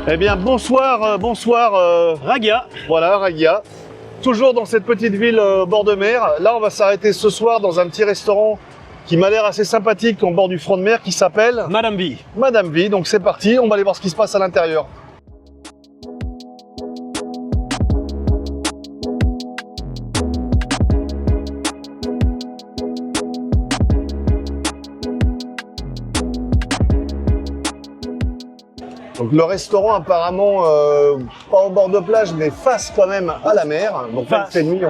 Eh bien, bonsoir, Raghia. Voilà, Raghia. Toujours dans cette petite ville au bord de mer. Là, on va s'arrêter ce soir dans un petit restaurant qui m'a l'air assez sympathique en bord du front de mer qui s'appelle Madame V. Madame V. Donc c'est parti, on va aller voir ce qui se passe à l'intérieur. Donc le restaurant apparemment pas au bord de plage mais face quand même à la mer. Donc là il fait nuit,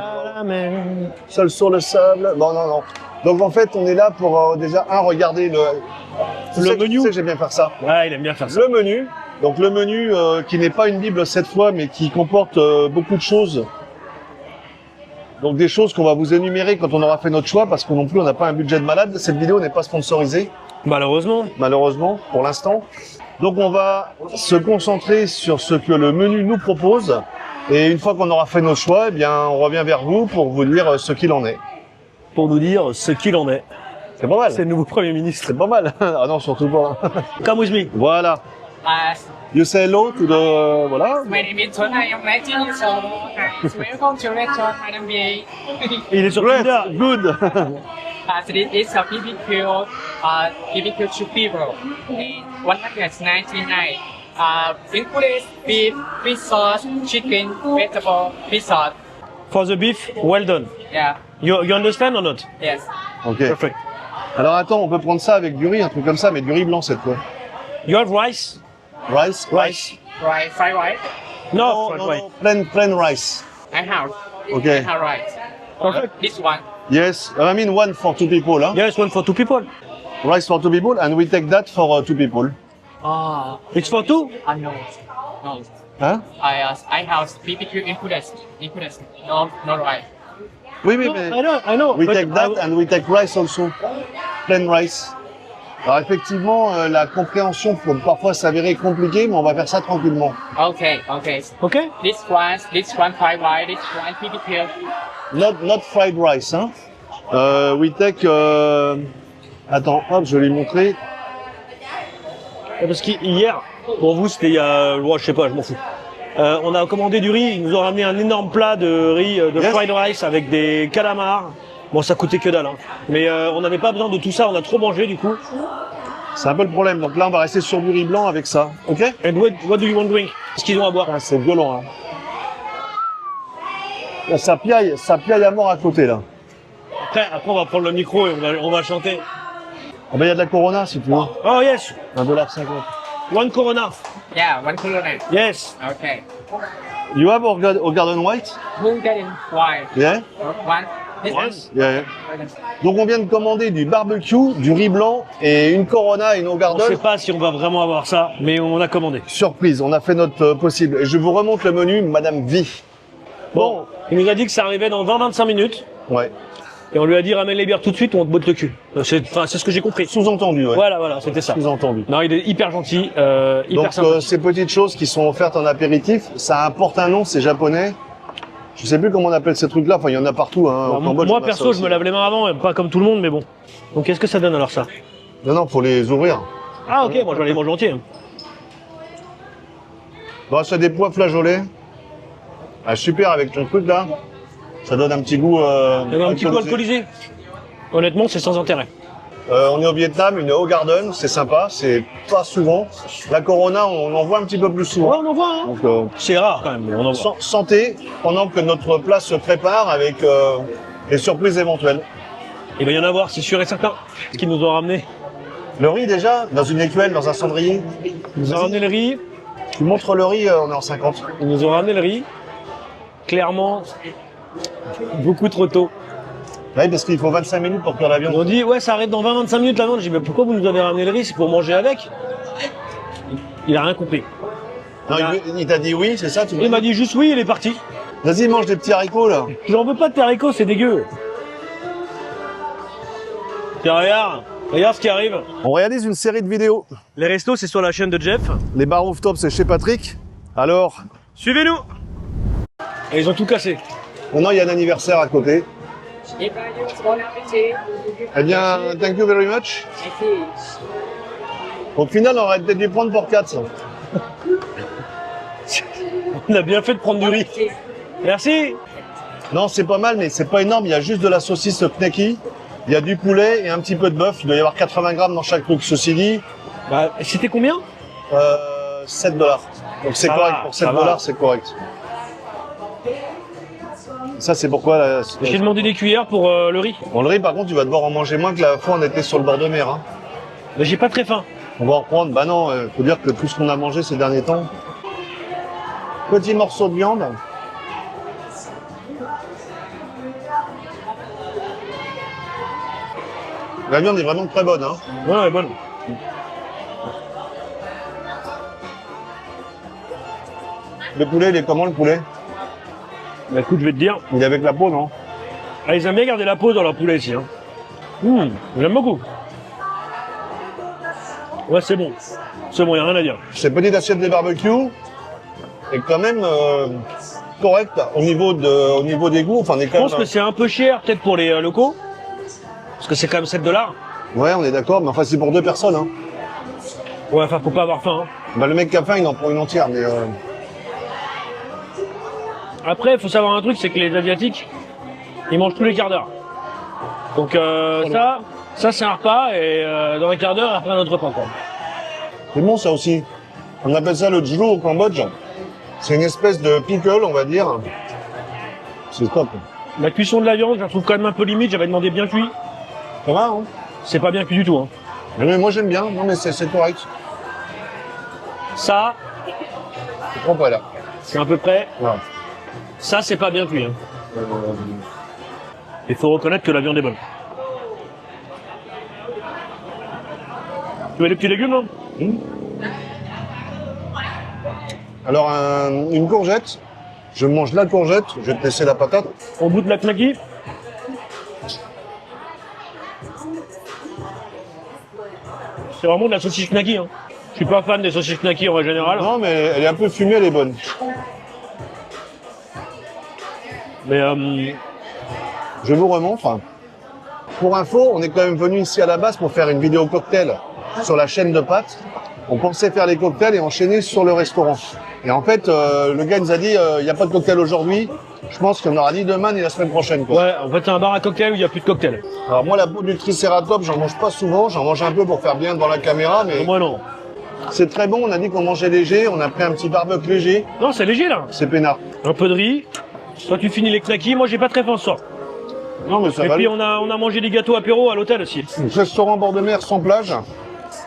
seul sur le sable. Bon non. Donc en fait on est là pour déjà regarder le menu. Tu sais que j'aime bien faire ça. Ouais, il aime bien faire ça. Le menu. Donc le menu qui n'est pas une bible cette fois mais qui comporte beaucoup de choses. Donc des choses qu'on va vous énumérer quand on aura fait notre choix parce que non plus on n'a pas un budget de malade. Cette vidéo n'est pas sponsorisée. Malheureusement pour l'instant. Donc on va se concentrer sur ce que le menu nous propose et une fois qu'on aura fait nos choix, eh bien on revient vers vous pour vous dire ce qu'il en est. Pour nous dire ce qu'il en est. C'est pas mal. C'est le nouveau Premier ministre. C'est pas mal. Ah non, surtout pas. Come with me. Voilà. You say hello to the... Voilà. My name is Tona. I am 19 years old. Welcome to restaurant Madame V. Il est sur Great. Tinder. Good. So this is a BBQ chupi roll. It's 199. Includes beef, fish sauce, chicken, vegetable, fish sauce. For the beef, well done. Yeah. You understand or not? Yes. Ok. Perfect. Alors attends, on peut prendre ça avec du riz, un truc comme ça, mais du riz blanc cette fois. You have rice? Rice? Rice. Right. Fried rice. No, fried rice. Plain rice. I have. Okay. I have rice. Perfect. This one. Yes, I mean one for two people. Huh? Yes, one for two people. Rice for two people, and we take that for two people. It's for two? No. Hein? I have BBQ included. No rice. Oui, No, mais I know. we but take that and we take rice also. Plain rice. Alors effectivement, la compréhension peut parfois s'avérer compliquée, mais on va faire ça tranquillement. Okay. Okay? This one fried rice. This one BBQ. Not fried rice, hein. We take... Attends, hop, je vais lui montrer. Parce qu'hier, pour vous, c'était il y a... je sais pas, je m'en fous. On a commandé du riz, ils nous ont ramené un énorme plat de riz, de Yes. fried rice avec des calamars. Bon, ça coûtait que dalle, hein. Mais on n'avait pas besoin de tout ça, on a trop mangé du coup. C'est un peu le problème. Donc là, on va rester sur du riz blanc avec ça. Ok? And what do you want to drink? Qu'est-ce qu'ils ont à boire? Ah, c'est violent, hein. Là, ça piaille à mort à côté, là. Après, on va prendre le micro et on va chanter. Ah ben, il y a de la Corona, si tu veux. Oh yes! $1,50. One Corona. Yeah, one Corona. Yes. Okay. You have or garden white? Bulgarian wine. Yeah? One. This Yes. Yeah. Donc on vient de commander du barbecue, du riz blanc et une Corona et une On Garden. sait pas si on va vraiment avoir ça, mais on a commandé. Surprise, on a fait notre possible. Et je vous remonte le menu, Madame V. Bon, il nous a dit que ça arrivait dans 20-25 minutes. Ouais. Et on lui a dit ramène les bières tout de suite ou on te botte le cul. C'est ce que j'ai compris. Sous-entendu, ouais. Voilà, c'était ça. Sous-entendu. Non, il est hyper gentil, hyper Donc sympa. ces petites choses qui sont offertes en apéritif, ça apporte un nom, c'est japonais. Je sais plus comment on appelle ces trucs-là, enfin il y en a partout. Hein. Au Cambodge, Moi on a ça perso, aussi. je me lave les mains avant, pas comme tout le monde, mais bon. Donc qu'est-ce que ça donne alors ça? Non, faut les ouvrir. Ah ok, moi je vais les manger entiers. Bon, c'est des pois flageolets. Ah, super avec ton truc là. Ça donne un petit goût. Il y a un petit goût alcoolisé. Honnêtement, c'est sans intérêt. On est au Vietnam, une Ho Garden, c'est sympa, c'est pas souvent. La Corona, on en voit un petit peu plus souvent. Ouais, on en voit, hein. Donc, C'est rare quand même, mais on en voit. santé pendant que notre plat se prépare avec les surprises éventuelles. Il va y en avoir, c'est sûr et certain. Ce qu'ils nous ont ramené. Le riz déjà, dans une écuelle, dans un cendrier. Ils nous ont ramené le riz. Tu montres le riz, on est en 50. Ils nous ont ramené le riz. Clairement, beaucoup trop tôt. Oui, parce qu'il faut 25 minutes pour cuire la Ils viande. ont dit, ouais, ça arrête dans 20-25 minutes la viande. J'ai dit, mais pourquoi vous nous avez ramené le riz? C'est pour manger avec? Il a rien compris. Non, il t'a dit oui, c'est ça tu Il m'a dit juste oui, il est parti. Vas-y, mange des petits haricots là. J'en veux pas de tes haricots, c'est dégueu. Tiens, regarde ce qui arrive. On réalise une série de vidéos. Les restos, c'est sur la chaîne de Jeff. Les bars rooftop, c'est chez Patrick. Alors, Suivez-nous. Et ils ont tout cassé. maintenant il y a un anniversaire à côté. Eh bien, thank you very much. Au final, on aurait peut-être dû prendre pour 4. On a bien fait de prendre du riz. Merci. Non, c'est pas mal, mais c'est pas énorme. Il y a juste de la saucisse knacky. Il y a du poulet et un petit peu de bœuf. Il doit y avoir 80 grammes dans chaque truc. Ceci dit, Bah, c'était combien? 7 dollars. Donc c'est Ça correct. va, Pour ça 7 va. dollars, c'est correct. Ça, c'est pourquoi la... J'ai demandé des cuillères pour le riz. Bon, le riz, par contre, tu vas devoir en manger moins que la fois on était sur le bord de mer. Hein. Mais j'ai pas très faim. On va en reprendre. Bah non, faut dire que tout ce qu'on a mangé ces derniers temps. Petit morceau de viande. La viande est vraiment très bonne. Hein. Ouais, elle est bonne. Le poulet, il est comment le poulet? Bah écoute, je vais te dire. Il est avec la peau, non? Ah, ils aiment bien garder la peau dans leur poulet ici. Hein. J'aime beaucoup. Ouais, c'est bon. C'est bon, y a rien à dire. Cette petite assiette de barbecue est quand même correcte au niveau des goûts. Enfin, on est Je quand pense même... que c'est un peu cher peut-être pour les locaux. Parce que c'est quand même 7 dollars. Ouais, on est d'accord, mais enfin, c'est pour 2 personnes. Hein. Ouais, enfin, faut pas avoir faim. Hein. Bah, le mec qui a faim, il en prend une entière, mais... Après, il faut savoir un truc, c'est que les Asiatiques, ils mangent tous les quarts d'heure. Donc ça c'est un repas et dans un quart d'heure, après un autre repas. Quoi. C'est bon, ça aussi. On appelle ça le jlo au Cambodge. C'est une espèce de pickle, on va dire. C'est top. La cuisson de la viande, je la trouve quand même un peu limite. J'avais demandé bien cuit. Ça va, hein? C'est pas bien cuit du tout. Hein. Mais moi, j'aime bien. Non, mais c'est correct. Ça, Je prends pas là. c'est à peu près. Voilà. Ça, c'est pas bien cuit. Hein. Il faut reconnaître que la viande est bonne. Tu veux des petits légumes, hein? Alors, une courgette. Je mange la courgette. Je vais te laisser la patate. Au bout de la knacky. C'est vraiment de la saucisse knacky. Hein. Je suis pas fan des saucisses knacky en général. Non, mais elle est un peu fumée, elle est bonne. Mais Je vous remontre. Pour info, on est quand même venu ici à la base pour faire une vidéo cocktail sur la chaîne de pâtes. On pensait faire les cocktails et enchaîner sur le restaurant. Et en fait, le gars nous a dit, il n'y a pas de cocktail aujourd'hui. Je pense qu'il n'y en aura ni demain ni la semaine prochaine. Quoi. ouais, en fait, c'est un bar à cocktail où il n'y a plus de cocktail. Alors moi, la peau du tricératops, j'en mange pas souvent. J'en mange un peu pour faire bien devant la caméra, mais Moi, non. c'est très bon. On a dit qu'on mangeait léger. On a pris un petit barbecue léger. Non, c'est léger, là. C'est peinard. Un peu de riz. Toi, tu finis les knackis. Moi, j'ai pas très faim ce soir. Non, mais ça Et va. puis, on a mangé des gâteaux apéro à l'hôtel aussi. Restaurant bord de mer sans plage.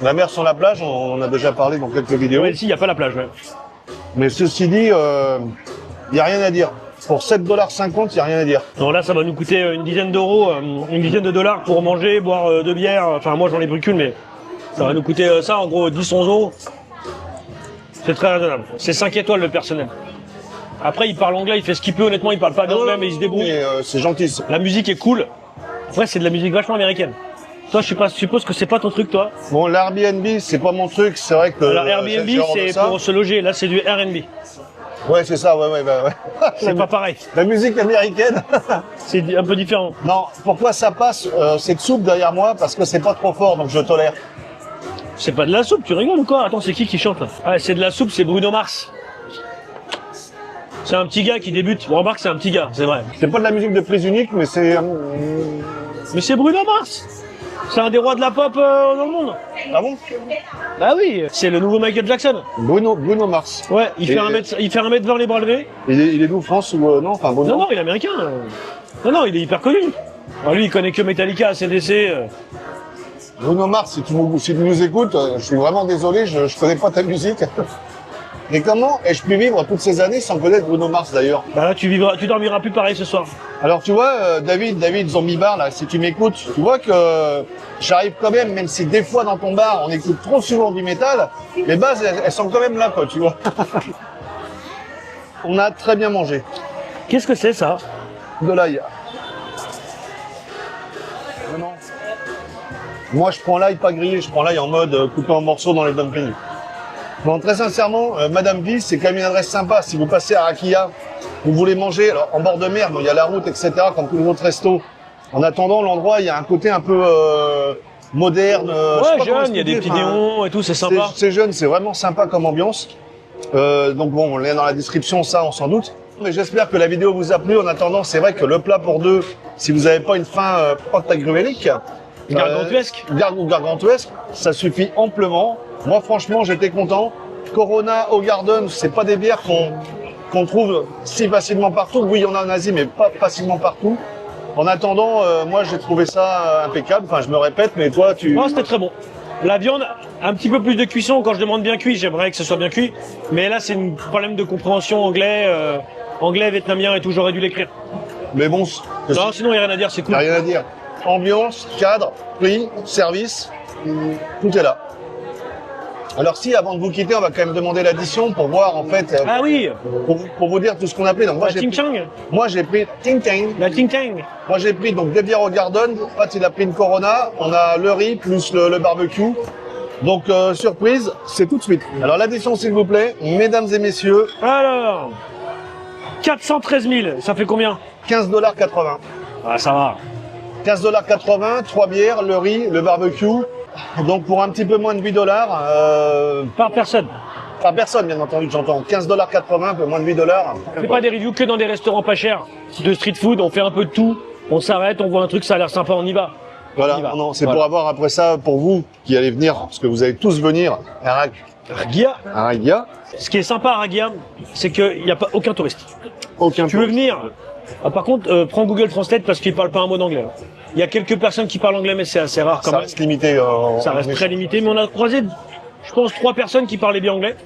La mer sans la plage, on en a déjà parlé dans quelques vidéos. Ouais, ici, il n'y a pas la plage. Ouais. Mais ceci dit, il n'y a rien à dire. Pour 7,50 $, il n'y a rien à dire. Non, là, ça va nous coûter une dizaine d'euros, une dizaine de dollars pour manger, boire 2 bières. Enfin, moi, j'en ai pris qu'une, mais ça va nous coûter ça, en gros, 10-11 euros. C'est très raisonnable. C'est 5 étoiles le personnel. Après, il parle anglais, il fait ce qu'il peut. Honnêtement, il parle pas bien anglais, mais il se débrouille. Mais c'est gentil. ça. La musique est cool. Après, c'est de la musique vachement américaine. Toi, je suppose que c'est pas ton truc, toi. Bon, l'Airbnb, c'est pas mon truc. C'est vrai que. Alors, Airbnb, j'ai horreur de c'est ça. pour se loger. Là, c'est du R&B. Ouais, c'est ça. Ouais. C'est pas pareil. La musique américaine. C'est un peu différent. Non, pourquoi ça passe cette soupe derrière moi? Parce que c'est pas trop fort, donc je tolère. C'est pas de la soupe, tu rigoles ou quoi? Attends, c'est qui chante là? Ah, c'est de la soupe, c'est Bruno Mars. C'est un petit gars qui débute. Bon, remarque, c'est un petit gars, c'est vrai. C'est pas de la musique de prise unique, mais c'est. Mais c'est Bruno Mars. C'est un des rois de la pop dans le monde. Ah bon? Bah oui, c'est le nouveau Michael Jackson. Bruno Mars. Ouais, il fait Et- 1m20 les bras levés. Il est d'où, France ou non? Enfin, Bruno. Non, il est américain. Non, il est hyper connu. Alors, lui, il connaît que Metallica, ACDC. Bruno Mars, si tu nous écoutes, je suis vraiment désolé, je connais pas ta musique. Mais comment ai-je pu vivre toutes ces années sans connaître Bruno Mars d'ailleurs? Bah là, tu dormiras plus pareil ce soir. Alors tu vois, David Zombie Bar, là, si tu m'écoutes, tu vois que j'arrive quand même si des fois dans ton bar on écoute trop souvent du métal, les bases elles sont quand même là, quoi, tu vois. On a très bien mangé. Qu'est-ce que c'est ça? De l'ail. Vraiment. Moi je prends l'ail pas grillé, je prends l'ail en mode coupé en morceaux dans les dumplings. Bon, très sincèrement, Madame V, c'est quand même une adresse sympa. Si vous passez à Rakia, vous voulez manger alors, en bord de mer, bon, il y a la route, etc., comme tous les autres restos. En attendant, l'endroit, il y a un côté un peu moderne. je sais Ouais, pas comment jeune, il y a des expliquer, petits néons et tout, c'est sympa. C'est jeune, c'est vraiment sympa comme ambiance. Donc bon, on lien dans la description, ça, on s'en doute. Mais j'espère que la vidéo vous a plu. En attendant, c'est vrai que le plat pour deux, si vous n'avez pas une faim pantagruélique, Gargantuesque. Gargantuesque, ça suffit amplement. Moi, franchement, j'étais content. Corona au Garden, c'est pas des bières qu'on trouve si facilement partout. Oui, il y en a en Asie, mais pas facilement partout. En attendant, moi, j'ai trouvé ça impeccable. Enfin, je me répète, mais toi, tu... Oh, c'était très bon. La viande, un petit peu plus de cuisson. Quand je demande bien cuit, j'aimerais que ce soit bien cuit. Mais là, c'est un problème de compréhension anglais, vietnamien et tout. J'aurais dû l'écrire. Mais bon, Non, sinon, il n'y a rien à dire, c'est il cool. n'y a rien à dire. Ambiance, cadre, prix, service, tout est là. Alors si, avant de vous quitter, on va quand même demander l'addition pour voir en fait, Ah oui, pour vous dire tout ce qu'on a pris. Donc la Ting Chang. moi j'ai pris Ting Tang. La Ting Tang. Moi j'ai pris donc des bières au Garden. Pat il a pris une Corona. On a le riz plus le barbecue. Donc surprise, c'est tout de suite. Alors l'addition s'il vous plaît, mesdames et messieurs, Alors, 413 000, ça fait combien? 15,80 $. Ah, ça va. 15,80 $, 3 bières, le riz, le barbecue. Donc pour un petit peu moins de 8 $, Par personne. par personne bien entendu, j'entends. 15,80 $, un peu moins de 8 $. On fait pas des reviews que dans des restaurants pas chers de street food, on fait un peu de tout. On s'arrête, on voit un truc, ça a l'air sympa, on y va. Voilà, On y va. non, c'est Voilà. pour avoir après ça, pour vous qui allez venir, parce que vous allez tous venir à Ragia, Aragia. ce qui est sympa à Ragia, c'est qu'il n'y a pas aucun touriste. Aucun Tu veux venir? Ah, par contre, prends Google Translate parce qu'il parle pas un mot d'anglais. Il y a quelques personnes qui parlent anglais, mais c'est assez rare quand Ça même. reste limité. Ça reste très limité, mais on a croisé, je pense, 3 personnes qui parlaient bien anglais,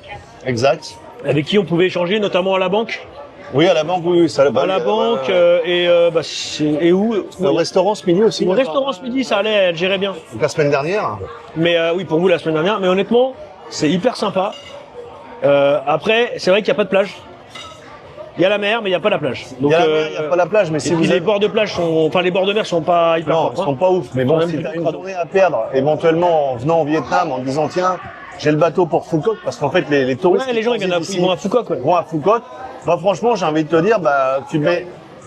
Exact. avec qui on pouvait échanger, notamment à la banque. Oui, à la banque, oui, ça va. À la banque, et où? Le restaurant ce midi aussi. Au restaurant ce midi, ça allait, elle gérait bien. Donc, la semaine dernière. Mais oui, pour vous la semaine dernière. Mais honnêtement, c'est hyper sympa. Après, c'est vrai qu'il n'y a pas de plage. Il y a la mer, mais il n'y a pas la plage. Donc, Il y a la mer, il n'y a pas la plage, mais et si puis vous les êtes... bords de plage sont, enfin les bords de mer sont pas hyper Non, propres, ils hein. sont pas ouf. Mais bon, Quand même si plus t'as une crado. journée à perdre, éventuellement en venant au Vietnam, en disant tiens, j'ai le bateau pour Phuket, parce qu'en fait les touristes. Ouais, les gens ils viennent transitent ils vont à Phuket, quoi. vont à Phuket. Bah franchement, j'ai envie de te dire, bah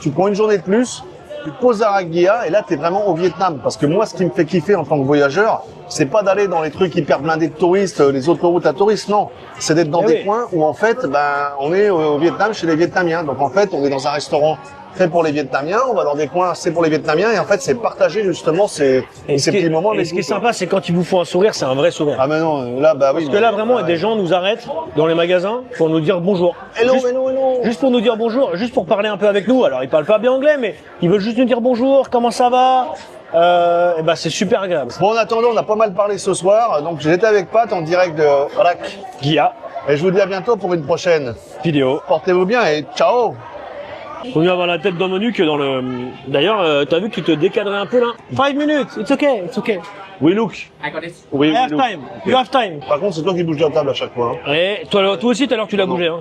tu prends une journée de plus, tu te poses à Ragia et là t'es vraiment au Vietnam. Parce que moi, ce qui me fait kiffer en tant que voyageur, c'est pas d'aller dans les trucs hyper blindés de touristes, les autoroutes à touristes, non. C'est d'être dans Eh des oui. coins où en fait, ben on est au Vietnam chez les Vietnamiens. Donc en fait, on est dans un restaurant fait pour les Vietnamiens, on va dans des coins c'est pour les Vietnamiens et en fait c'est partager justement ces petits moments. Et avec ce qui est vous, quoi. sympa, c'est quand ils vous font un sourire, c'est un vrai sourire. Ah mais non, là bah oui. Parce que là vraiment, des gens nous arrêtent dans les magasins pour nous dire bonjour. Hello, Juste- hello, hello. Juste pour nous dire bonjour, juste pour parler un peu avec nous. Alors ils parlent pas bien anglais, mais ils veulent juste nous dire bonjour, comment ça va. Et ben c'est super agréable. Bon, en attendant, on a pas mal parlé ce soir, donc j'étais avec Pat en direct de Rac. Guilla, Et je vous dis à bientôt pour une prochaine. vidéo. Portez-vous bien et ciao. Faut mieux avoir la tête dans le menu que dans le. D'ailleurs, t'as vu que tu te décadrais un peu là. 5 minutes, it's okay, it's okay. Oui, Luke. I got it. Oui, I have time, you have time. Par contre, c'est toi qui bouges la table à chaque fois. Hein. Et toi aussi, tout à l'heure, tu l'as bougé. Hein.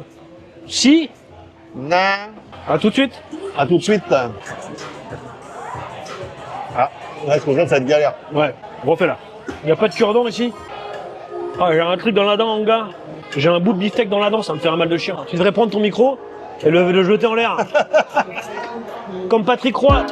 Si, Non. à tout de suite. À tout de suite. Ah, là, ce qu'on vient, ça va être galère. Ouais, refais-la. Y a pas de cure-dent ici? Ah, j'ai un truc dans la dent, mon gars. J'ai un bout de beefsteak dans la dent, ça me fait un mal de chien. Tu devrais prendre ton micro et le jeter en l'air. Comme Patrick Roy.